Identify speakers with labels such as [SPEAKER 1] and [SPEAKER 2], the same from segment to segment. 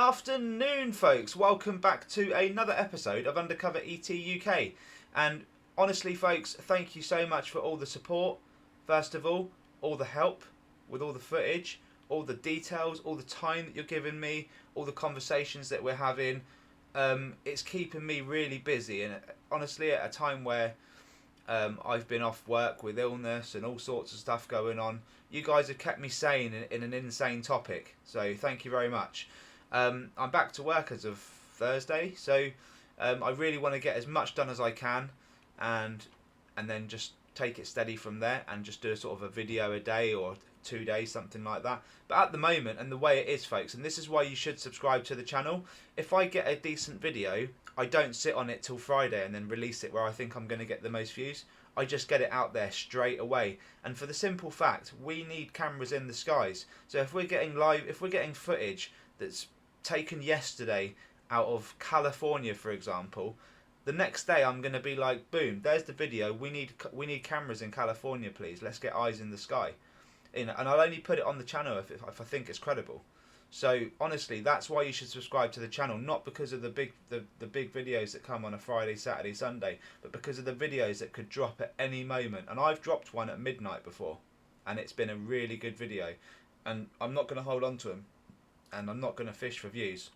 [SPEAKER 1] afternoon, folks. Welcome back to another episode of Undercover ET UK. And honestly, folks, thank you so much for all the support. First of all the help with all the footage, all the details, all the time that you're giving me, all the conversations that we're having. It's keeping me really busy, and honestly, at a time where I've been off work with illness and all sorts of stuff going on, you guys have kept me sane in an insane topic. So thank you very much. I'm back to work as of Thursday, so I really want to get as much done as I can, and then just take it steady from there, and just do a sort of a video a day or 2 days, something like that. But at the moment, and the way it is, folks, and this is why you should subscribe to the channel, if I get a decent video, I don't sit on it till Friday and then release it where I think I'm going to get the most views. I just get it out there straight away. And for the simple fact, we need cameras in the skies. So if we're getting footage that's taken yesterday out of California, for example, the next day I'm going to be like, boom, there's the video. We need cameras in California, please. Let's get eyes in the sky. And I'll only put it on the channel if I think it's credible. So honestly, that's why you should subscribe to the channel, not because of the big videos that come on a Friday, Saturday, Sunday, but because of the videos that could drop at any moment. And I've dropped one at midnight before, and it's been a really good video. And I'm not going to hold on to them, and I'm not going to fish for views.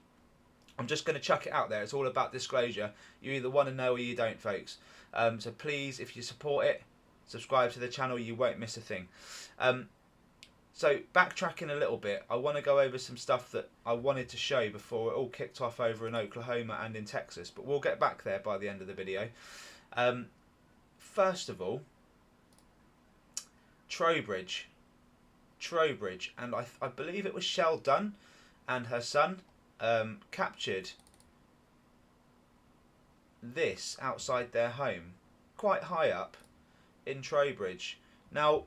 [SPEAKER 1] I'm just going to chuck it out there. It's all about disclosure. You either want to know or you don't, folks. So please, if you support it, subscribe to the channel. You won't miss a thing. So backtracking a little bit, I want to go over some stuff that I wanted to show before it all kicked off over in Oklahoma and in Texas, but we'll get back there by the end of the video. First of all, Trowbridge, and I believe it was Shell Dunn and her son captured this outside their home, quite high up in Trowbridge. Now,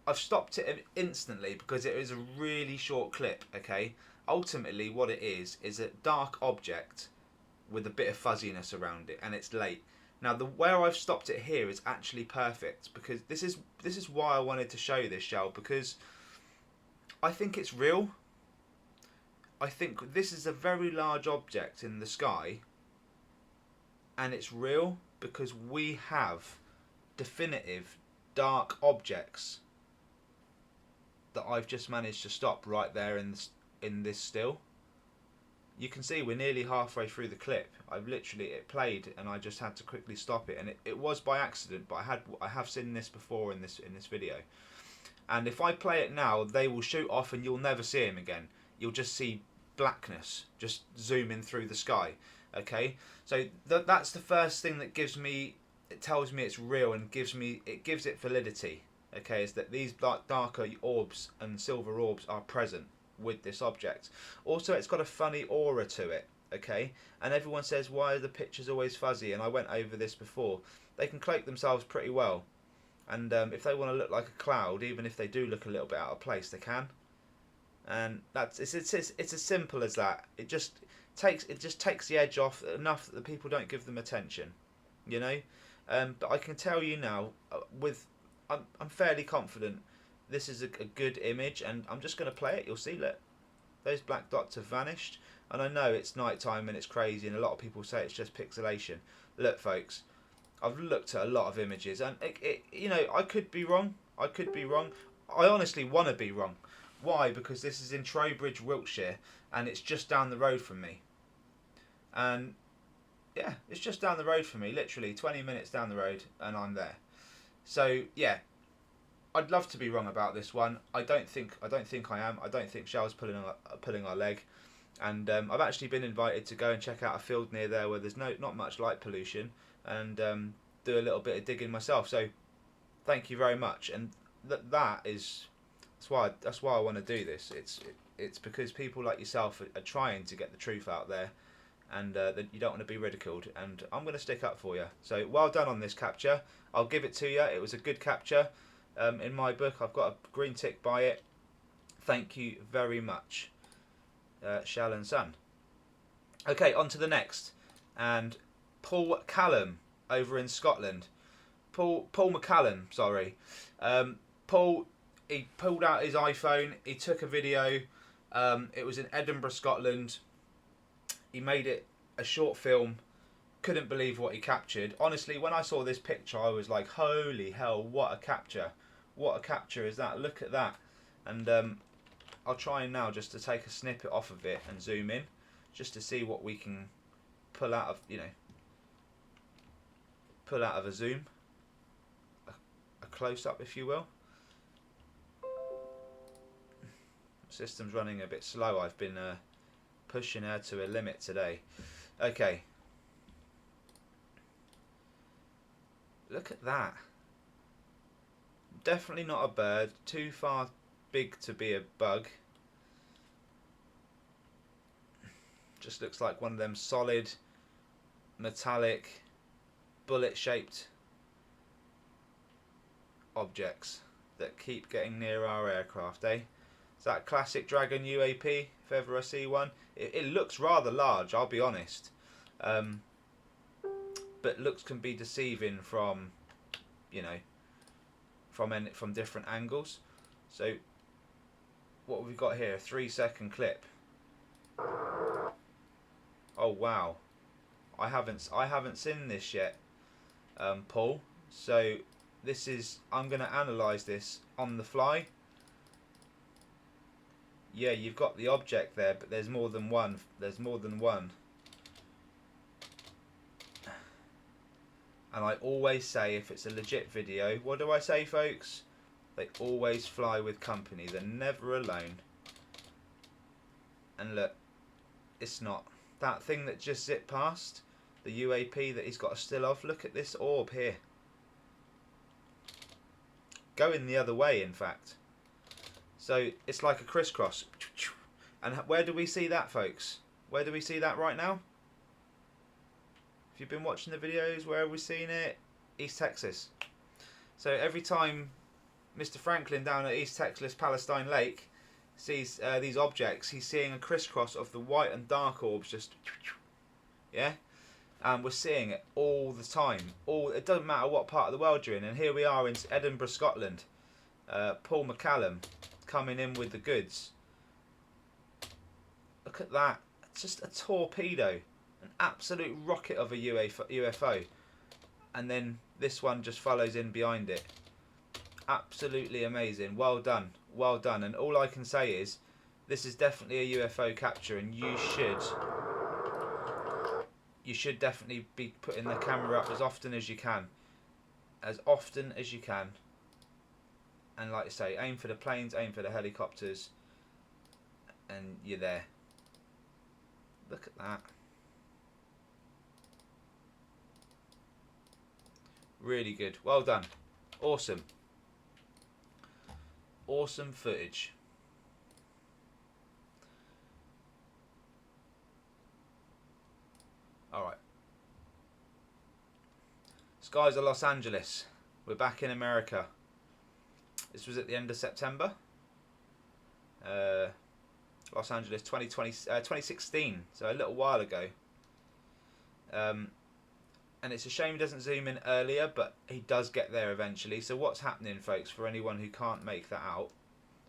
[SPEAKER 1] I've stopped it instantly because it was a really short clip, okay? Ultimately, what it is a dark object with a bit of fuzziness around it, and it's late. Now, where I've stopped it here is actually perfect, because this is why I wanted to show this, Shell, because I think it's real. I think this is a very large object in the sky, and it's real because we have definitive dark objects that I've just managed to stop right there in this still. You can see we're nearly halfway through the clip. It played and I just had to quickly stop it, and it was by accident, but I have seen this before in this video. And if I play it now, they will shoot off and you'll never see him again. You'll just see blackness just zooming through the sky. Okay, so that's the first thing that tells me it's real and gives it validity. Okay, is that these darker orbs and silver orbs are present with this object. Also, it's got a funny aura to it, okay? And everyone says, why are the pictures always fuzzy? And I went over this before. They can cloak themselves pretty well. And if they want to look like a cloud, even if they do look a little bit out of place, they can. And it's as simple as that. It just takes the edge off enough that the people don't give them attention, you know? But I can tell you now, I'm fairly confident this is a good image, and I'm just going to play it. You'll see, look, those black dots have vanished, and I know it's night time and it's crazy, and a lot of people say it's just pixelation. Look, folks, I've looked at a lot of images, and you know, I could be wrong. I honestly want to be wrong. Why? Because this is in Trowbridge, Wiltshire, and it's just down the road from me. And yeah, it's just down the road from me, literally 20 minutes down the road, and I'm there. So yeah, I'd love to be wrong about this one. I don't think I am. I don't think Shell's pulling our leg. And I've actually been invited to go and check out a field near there where there's not much light pollution, and do a little bit of digging myself. So thank you very much. And that's why I want to do this. It's because people like yourself are trying to get the truth out there, and that you don't want to be ridiculed, and I'm going to stick up for you. So well done on this capture. I'll give it to you. It was a good capture. In my book, I've got a green tick by it. Thank you very much, Shell and Son. Okay, on to the next. And Paul Callum over in Scotland. Paul McCallum, sorry. Paul, he pulled out his iPhone. He took a video. It was in Edinburgh, Scotland. He made it a short film. Couldn't believe what he captured. Honestly, when I saw this picture, I was like, holy hell, what a capture. What a capture is that? Look at that. And I'll try now just to take a snippet off of it and zoom in, just to see what we can pull out of, pull out of a zoom. A close-up, if you will. System's running a bit slow. I've been pushing her to a limit today. Okay. Look at that. Definitely not a bird. Too far big to be a bug. Just looks like one of them solid, metallic, bullet-shaped objects that keep getting near our aircraft, eh? Is that classic Dragon UAP, if ever I see one? It looks rather large, I'll be honest. But looks can be deceiving from, from different angles. So, what have we got here? A 3-second clip. Oh wow, I haven't seen this yet, Paul. So this is, I'm going to analyse this on the fly. Yeah, you've got the object there, but there's more than one. There's more than one. And I always say, if it's a legit video, what do I say, folks? They always fly with company. They're never alone. And look, it's not. That thing that just zipped past, the UAP that he's got a still of, look at this orb here. Going the other way, in fact. So it's like a crisscross. And where do we see that, folks? Where do we see that right now? If you've been watching the videos, where have we seen it? East Texas. So every time Mr. Franklin down at East Texas Palestine Lake sees these objects, he's seeing a crisscross of the white and dark orbs just, yeah? And we're seeing it all the time. It doesn't matter what part of the world you're in. And here we are in Edinburgh, Scotland. Paul McCallum coming in with the goods. Look at that. It's just a torpedo. An absolute rocket of a UFO. And then this one just follows in behind it. Absolutely amazing. Well done. Well done. And all I can say is, this is definitely a UFO capture, and you should definitely be putting the camera up as often as you can. As often as you can. And like I say, aim for the planes, aim for the helicopters, and you're there. Look at that. Really good. Well done. Awesome. Awesome footage. Alright. Skies of Los Angeles. We're back in America. This was at the end of September. Los Angeles 2016. So a little while ago. And it's a shame he doesn't zoom in earlier, but he does get there eventually. So what's happening, folks, for anyone who can't make that out,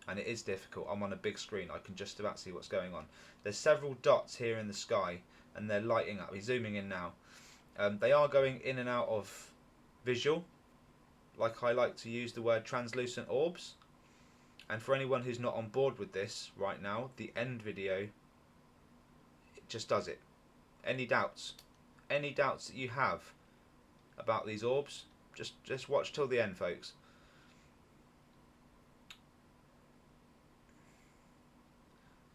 [SPEAKER 1] and it is difficult, I'm on a big screen, I can just about see what's going on. There's several dots here in the sky, and they're lighting up. He's zooming in now. They are going in and out of visual, like I like to use the word translucent orbs. And for anyone who's not on board with this right now, the end video, it just does it. Any doubts? Any doubts that you have about these orbs, just watch till the end, folks.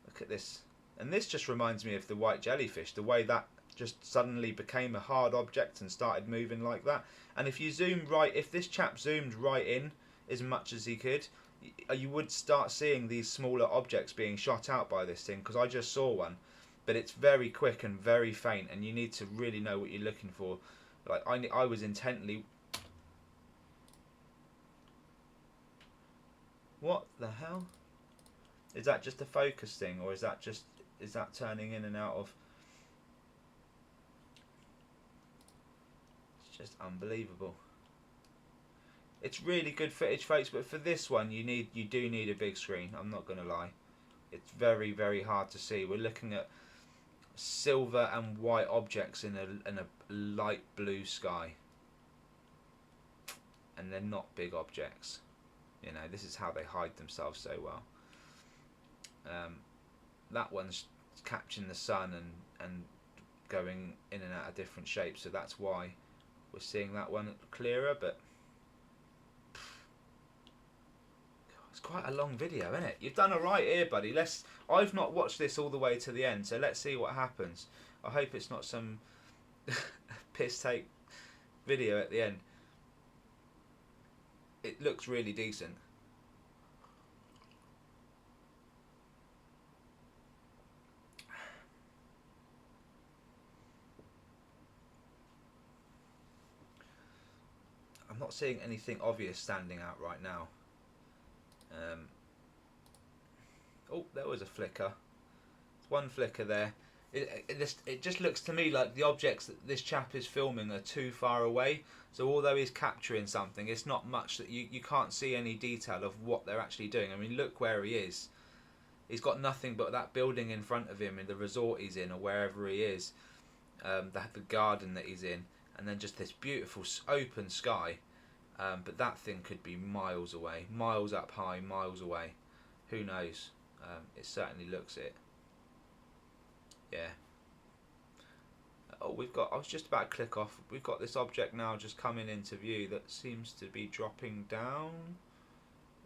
[SPEAKER 1] Look at this. And this just reminds me of the white jellyfish, the way that just suddenly became a hard object and started moving like that. And if you zoom right, if this chap zoomed right in as much as he could, you would start seeing these smaller objects being shot out by this thing, because I just saw one. But it's very quick and very faint, and you need to really know what you're looking for. Like I was intently. What the hell? Is that just a focus thing, or is that turning in and out of? It's just unbelievable. It's really good footage, folks, but for this one you do need a big screen. I'm not gonna lie. It's very, very hard to see. We're looking at silver and white objects in a light blue sky, and they're not big objects. You know, this is how they hide themselves so well. That one's catching the sun and going in and out of different shapes, so that's why we're seeing that one clearer. But it's quite a long video, isn't it? You've done alright here, buddy. I've not watched this all the way to the end, so let's see what happens. I hope it's not some piss take video at the end. It looks really decent. I'm not seeing anything obvious standing out right now. Oh, there was a flicker. There's one flicker there. It just looks to me like the objects that this chap is filming are too far away. So although he's capturing something, it's not much that you can't see any detail of what they're actually doing. I mean, look where he is. He's got nothing but that building in front of him in the resort he's in, or wherever he is. The garden that he's in, and then just this beautiful open sky. But that thing could be miles away, miles up high, miles away. Who knows? It certainly looks it. Yeah. Oh, I was just about to click off. We've got this object now just coming into view that seems to be dropping down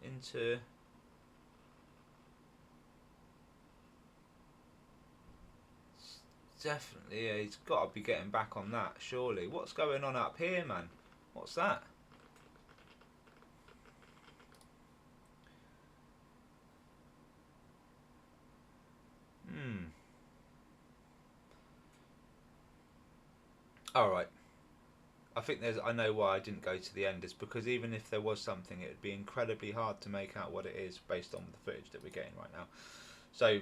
[SPEAKER 1] into... Definitely, yeah, he's got to be getting back on that, surely. What's going on up here, man? What's that? Alright. I know why I didn't go to the end. It's because even if there was something, it would be incredibly hard to make out what it is based on the footage that we're getting right now. So,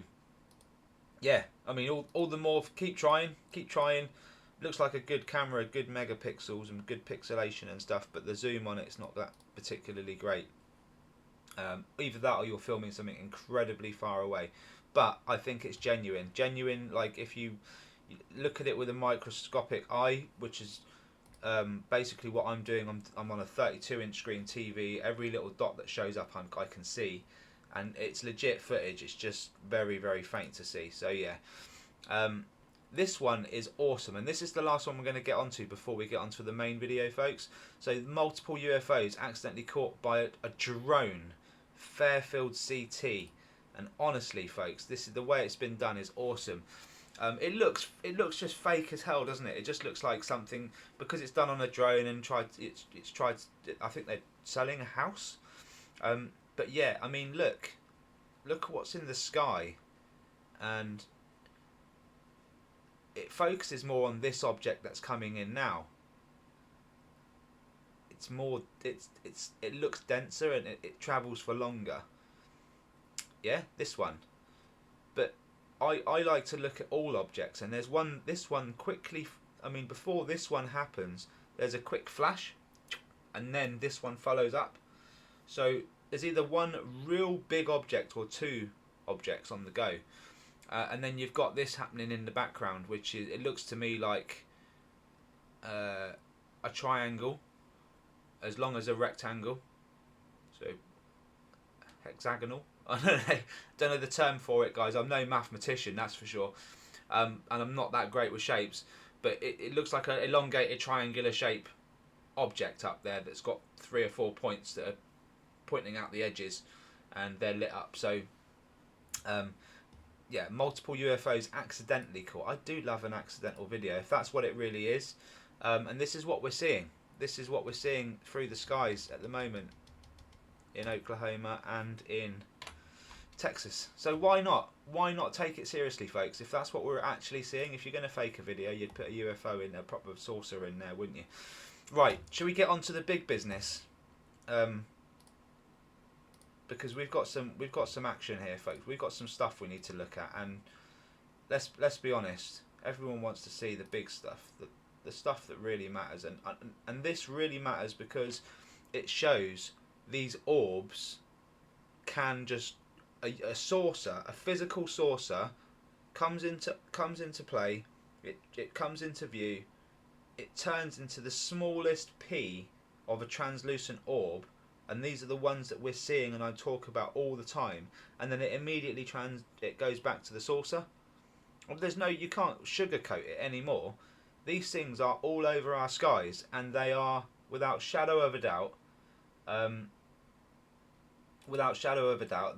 [SPEAKER 1] yeah, I mean, all the more, keep trying. Looks like a good camera, good megapixels and good pixelation and stuff, but the zoom on it's not that particularly great. Either that or you're filming something incredibly far away. But I think it's genuine. Genuine, like if you look at it with a microscopic eye, which is basically what I'm doing. I'm on a 32-inch screen TV. Every little dot that shows up I can see. And it's legit footage. It's just very, very faint to see. So yeah. This one is awesome. And this is the last one we're going to get onto before we get onto the main video, folks. So multiple UFOs accidentally caught by a drone. Fairfield CT. And honestly, folks, this is the way it's been done is awesome. It looks just fake as hell, doesn't it? It just looks like something because it's done on a drone and it's tried. I think they're selling a house. But yeah, I mean, look at what's in the sky, and it focuses more on this object that's coming in now. It's more. It looks denser and it travels for longer. Yeah, this one. But I like to look at all objects, and there's one. This one quickly. I mean, before this one happens, there's a quick flash, and then this one follows up. So there's either one real big object or two objects on the go, and then you've got this happening in the background, which is it looks to me like a triangle, as long as a rectangle, so hexagonal. I don't know the term for it, guys. I'm no mathematician, that's for sure, and I'm not that great with shapes, but it looks like an elongated triangular shape object up there that's got 3 or 4 points that are pointing out the edges, and they're lit up. So yeah, multiple UFOs accidentally caught. I do love an accidental video if that's what it really is, and this is what we're seeing. This is what we're seeing through the skies at the moment in Oklahoma and in Texas. So why not take it seriously, folks? If that's what we're actually seeing, if you're going to fake a video, you'd put a UFO in, a proper saucer in there, wouldn't you? Right, shall we get on to the big business? Because we've got some action here, folks. We've got some stuff we need to look at, and let's be honest. Everyone wants to see the big stuff, the stuff that really matters, and this really matters because it shows these orbs can just a saucer, a physical saucer, comes into play. It comes into view. It turns into the smallest pea of a translucent orb, and these are the ones that we're seeing and I talk about all the time. And then it immediately it goes back to the saucer. There's no, you can't sugarcoat it anymore. These things are all over our skies, and they are, without shadow of a doubt,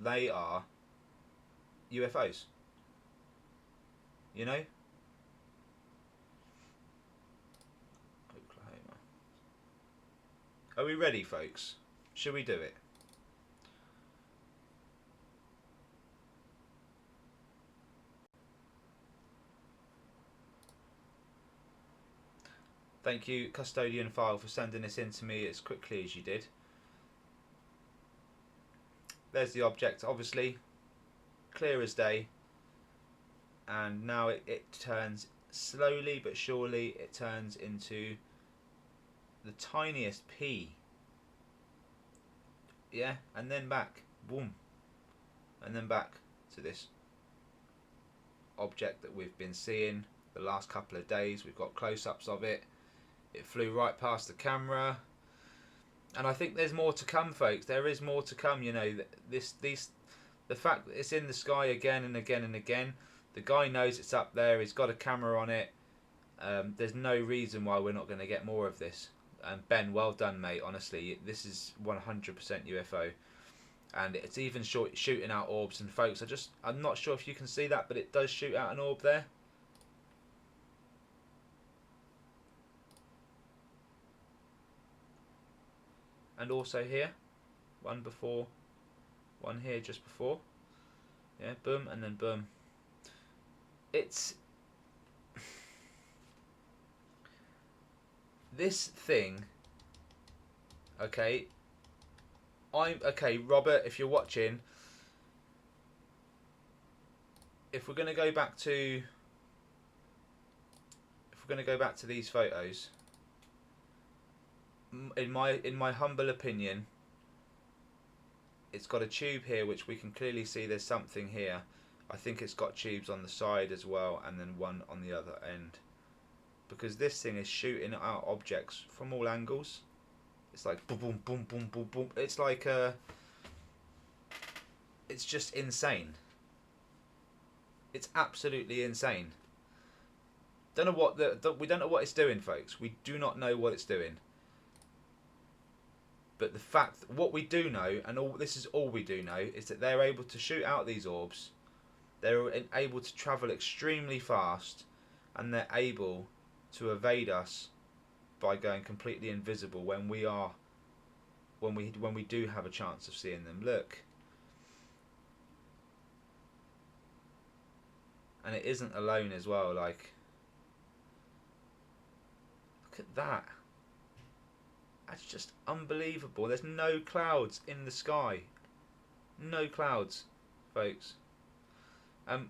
[SPEAKER 1] they are UFOs. You know? Oklahoma. Are we ready, folks? Should we do it? Thank you, Custodian File, for sending this in to me as quickly as you did. There's the object, obviously, clear as day. And now it turns, slowly but surely, it turns into the tiniest pea. Yeah, and then back, boom. And then back to this object that we've been seeing the last couple of days. We've got close-ups of it. It flew right past the camera, and I think there's more to come, folks. There is more to come. You know, the fact that it's in the sky again and again and again. The guy knows it's up there. He's got a camera on it. There's no reason why we're not going to get more of this. And Ben, well done, mate. Honestly, this is 100% UFO, and it's even shooting out orbs. And folks, I'm not sure if you can see that, but it does shoot out an orb there. And also here, one before, one here just before. Yeah, boom, and then boom. It's this thing. Okay, Robert, if you're watching, if we're gonna go back to these photos, in my humble opinion, it's got a tube here which we can clearly see there's something here. I think it's got tubes on the side as well, and then one on the other end, because this thing is shooting out objects from all angles. It's like boom, boom, boom, boom, boom, boom. It's like it's just insane. It's absolutely insane. We don't know what it's doing, folks. We do not know what it's doing. But the fact, what we do know, and this is all we do know, is that they're able to shoot out these orbs. They're able to travel extremely fast, and they're able to evade us by going completely invisible when we do have a chance of seeing them. Look. And it isn't alone as well. Like, look at that. That's just unbelievable. There's no clouds in the sky. No clouds, folks.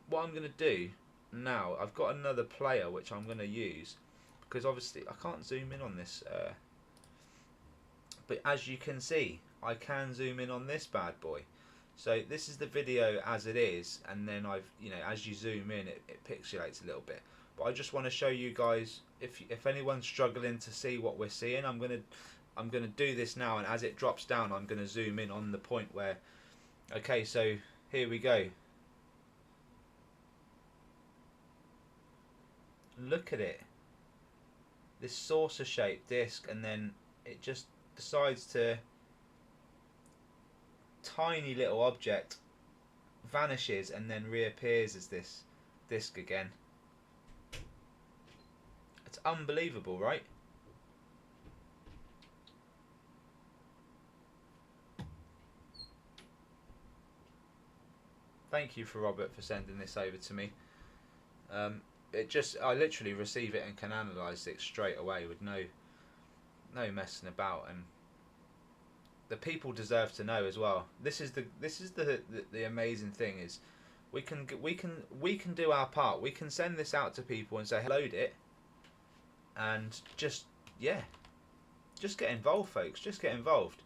[SPEAKER 1] What I'm going to do now, I've got another player which I'm going to use, because obviously I can't zoom in on this. But as you can see, I can zoom in on this bad boy. So this is the video as it is, and then as you zoom in, it pixelates a little bit. But I just want to show you guys, if anyone's struggling to see what we're seeing, I'm gonna do this now, and as it drops down, I'm gonna zoom in on the point where. Okay, so here we go. Look at it. This saucer-shaped disc, and then it just decides to. Tiny little object vanishes and then reappears as this disc again. It's unbelievable, right? Thank you for Robert for sending this over to me. I literally receive it and can analyse it straight away with no messing about, and the people deserve to know as well. This is the amazing thing, is we can do our part. We can send this out to people and say load it, and just get involved, folks. Just get involved.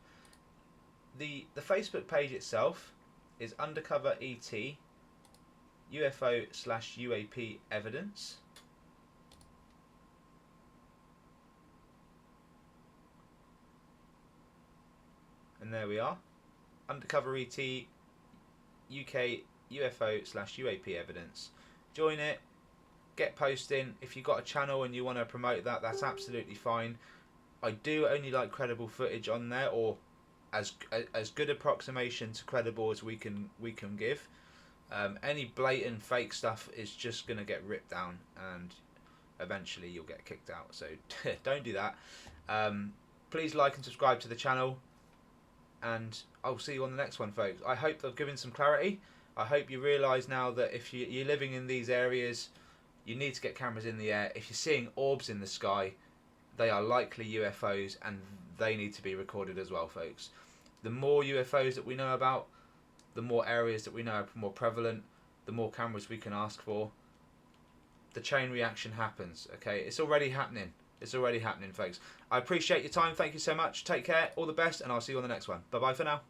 [SPEAKER 1] The Facebook page itself is Undercover ET UFO/UAP evidence. And there we are. Undercover ET UK UFO/UAP evidence. Join it. Get posting. If you've got a channel and you want to promote that, that's absolutely fine. I do only like credible footage on there, or as good approximation to credible as we can give. Any blatant fake stuff is just gonna get ripped down, and eventually you'll get kicked out. So don't do that. Please like and subscribe to the channel, and I'll see you on the next one, folks. I hope I've given some clarity. I hope you realise now that if you're living in these areas, you need to get cameras in the air. If you're seeing orbs in the sky, they are likely UFOs, and they need to be recorded as well, folks. The more UFOs that we know about, the more areas that we know are more prevalent, the more cameras we can ask for. The chain reaction happens, okay? It's already happening. It's already happening, folks. I appreciate your time. Thank you so much. Take care. All the best, and I'll see you on the next one. Bye-bye for now.